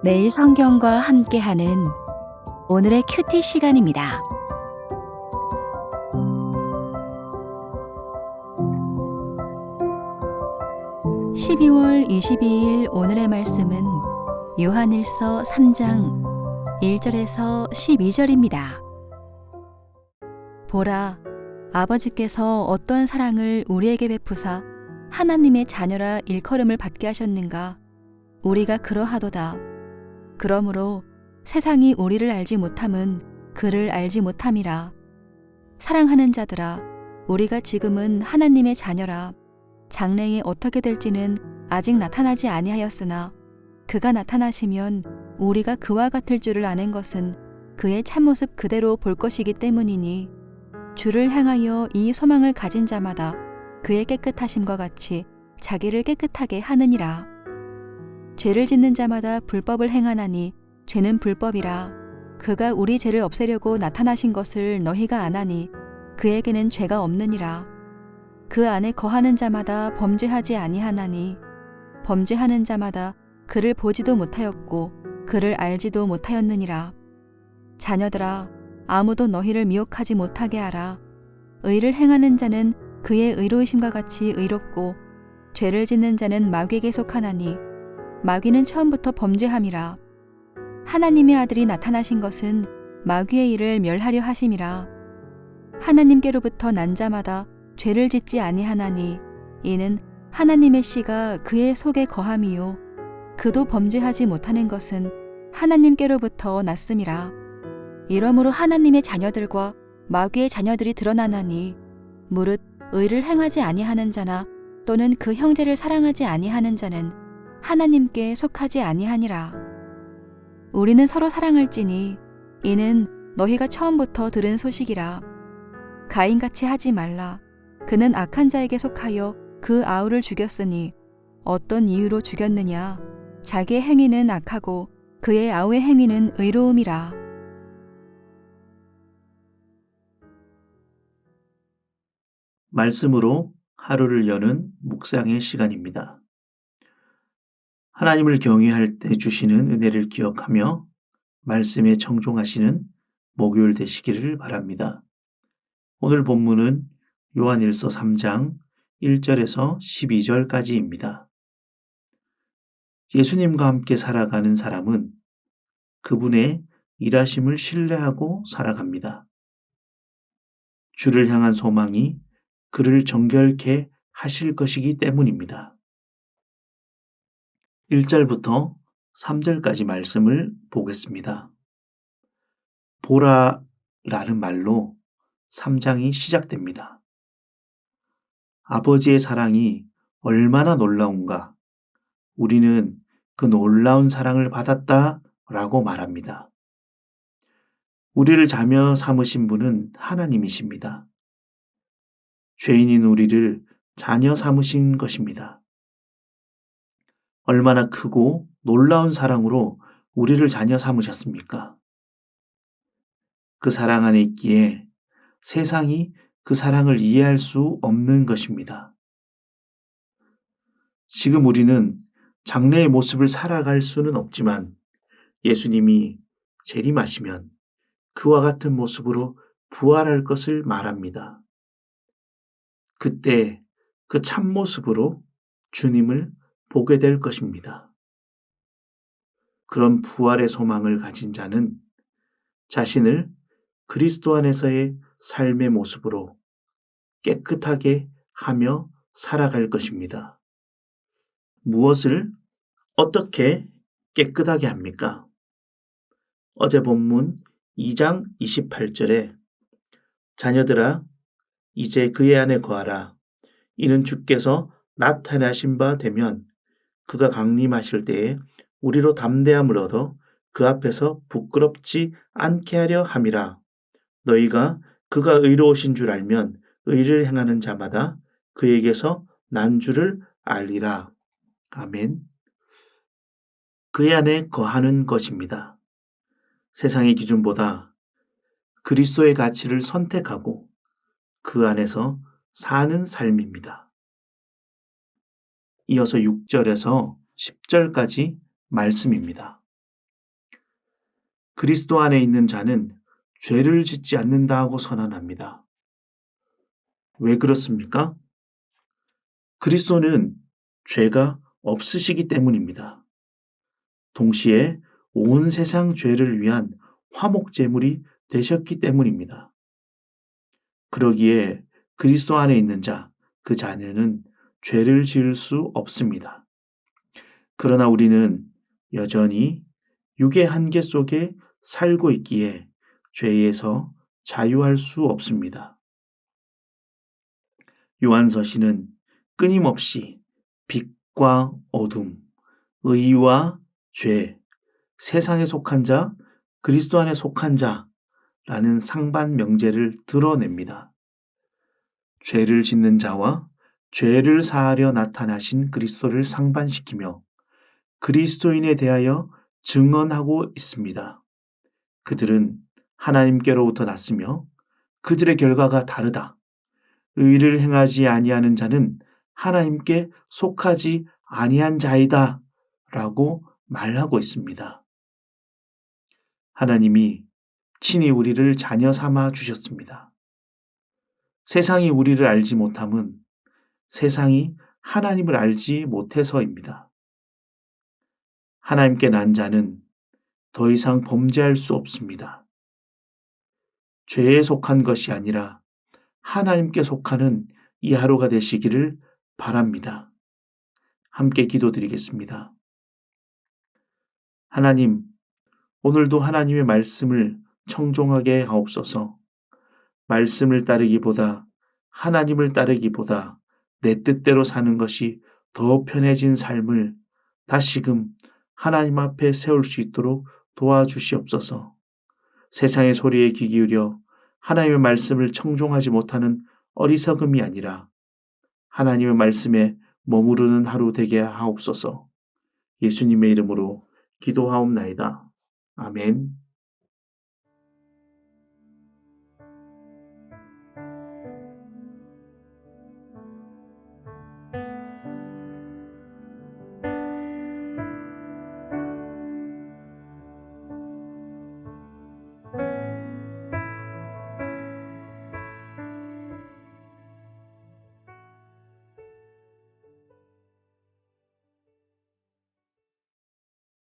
매일 성경과 함께하는 오늘의 큐티 시간입니다. (12월 22일) 오늘의 말씀은 요한일서 3장 1절에서 12절입니다. 보라, 아버지께서 어떠한 사랑을 우리에게 베푸사 하나님의 자녀라 일컬음을 받게 하셨는가. 우리가 그러하도다. 그러므로 세상이 우리를 알지 못함은 그를 알지 못함이라. 사랑하는 자들아, 우리가 지금은 하나님의 자녀라. 장래에 어떻게 될지는 아직 나타나지 아니하였으나 그가 나타나시면 우리가 그와 같을 줄을 아는 것은 그의 참모습 그대로 볼 것이기 때문이니, 주를 향하여 이 소망을 가진 자마다 그의 깨끗하심과 같이 자기를 깨끗하게 하느니라. 죄를 짓는 자마다 불법을 행하나니 죄는 불법이라. 그가 우리 죄를 없애려고 나타나신 것을 너희가 아나니 그에게는 죄가 없느니라. 그 안에 거하는 자마다 범죄하지 아니하나니 범죄하는 자마다 그를 보지도 못하였고 그를 알지도 못하였느니라. 자녀들아, 아무도 너희를 미혹하지 못하게 하라. 의를 행하는 자는 그의 의로우심과 같이 의롭고 죄를 짓는 자는 마귀에게 속하나니 마귀는 처음부터 범죄함이라. 하나님의 아들이 나타나신 것은 마귀의 일을 멸하려 하심이라. 하나님께로부터 난 자마다 죄를 짓지 아니하나니 이는 하나님의 씨가 그의 속에 거함이요 그도 범죄하지 못하는 것은 하나님께로부터 났음이라. 이러므로 하나님의 자녀들과 마귀의 자녀들이 드러나나니 무릇 의를 행하지 아니하는 자나 또는 그 형제를 사랑하지 아니하는 자는 하나님께 속하지 아니하니라. 우리는 서로 사랑할지니 이는 너희가 처음부터 들은 소식이라. 가인같이 하지 말라. 그는 악한 자에게 속하여 그 아우를 죽였으니 어떤 이유로 죽였느냐. 자기의 행위는 악하고 그의 아우의 행위는 의로움이라. 말씀으로 하루를 여는 묵상의 시간입니다. 하나님을 경외할 때 주시는 은혜를 기억하며 말씀에 청종하시는 목요일 되시기를 바랍니다. 오늘 본문은 요한일서 3장 1절에서 12절까지입니다. 예수님과 함께 살아가는 사람은 그분의 일하심을 신뢰하고 살아갑니다. 주를 향한 소망이 그를 정결케 하실 것이기 때문입니다. 1절부터 3절까지 말씀을 보겠습니다. 보라라는 말로 3장이 시작됩니다. 아버지의 사랑이 얼마나 놀라운가. 우리는 그 놀라운 사랑을 받았다 라고 말합니다. 우리를 자녀 삼으신 분은 하나님이십니다. 죄인인 우리를 자녀 삼으신 것입니다. 얼마나 크고 놀라운 사랑으로 우리를 자녀 삼으셨습니까? 그 사랑 안에 있기에 세상이 그 사랑을 이해할 수 없는 것입니다. 지금 우리는 장래의 모습을 살아갈 수는 없지만 예수님이 재림하시면 그와 같은 모습으로 부활할 것을 말합니다. 그때 그 참모습으로 주님을 보게 될 것입니다. 그런 부활의 소망을 가진 자는 자신을 그리스도 안에서의 삶의 모습으로 깨끗하게 하며 살아갈 것입니다. 무엇을 어떻게 깨끗하게 합니까? 어제 본문 2장 28절에 자녀들아, 이제 그의 안에 거하라. 이는 주께서 나타나신 바 되면 그가 강림하실 때에 우리로 담대함을 얻어 그 앞에서 부끄럽지 않게 하려 함이라. 너희가 그가 의로우신 줄 알면 의를 행하는 자마다 그에게서 난 줄을 알리라. 아멘. 그의 안에 거하는 것입니다. 세상의 기준보다 그리스도의 가치를 선택하고 그 안에서 사는 삶입니다. 이어서 6절에서 10절까지 말씀입니다. 그리스도 안에 있는 자는 죄를 짓지 않는다고 선언합니다. 왜 그렇습니까? 그리스도는 죄가 없으시기 때문입니다. 동시에 온 세상 죄를 위한 화목제물이 되셨기 때문입니다. 그러기에 그리스도 안에 있는 자, 그 자녀는 죄를 지을 수 없습니다. 그러나 우리는 여전히 육의 한계 속에 살고 있기에 죄에서 자유할 수 없습니다. 요한서신은 끊임없이 빛과 어둠, 의와 죄, 세상에 속한 자, 그리스도 안에 속한 자라는 상반 명제를 드러냅니다. 죄를 짓는 자와 죄를 사하려 나타나신 그리스도를 상반시키며 그리스도인에 대하여 증언하고 있습니다. 그들은 하나님께로부터 났으며 그들의 결과가 다르다. 의를 행하지 아니하는 자는 하나님께 속하지 아니한 자이다 라고 말하고 있습니다. 하나님이 친히 우리를 자녀 삼아 주셨습니다. 세상이 우리를 알지 못함은 세상이 하나님을 알지 못해서입니다. 하나님께 난 자는 더 이상 범죄할 수 없습니다. 죄에 속한 것이 아니라 하나님께 속하는 이 하루가 되시기를 바랍니다. 함께 기도드리겠습니다. 하나님, 오늘도 하나님의 말씀을 청종하게 하옵소서. 말씀을 따르기보다 하나님을 따르기보다 내 뜻대로 사는 것이 더 편해진 삶을 다시금 하나님 앞에 세울 수 있도록 도와주시옵소서. 세상의 소리에 귀 기울여 하나님의 말씀을 청종하지 못하는 어리석음이 아니라 하나님의 말씀에 머무르는 하루 되게 하옵소서. 예수님의 이름으로 기도하옵나이다. 아멘.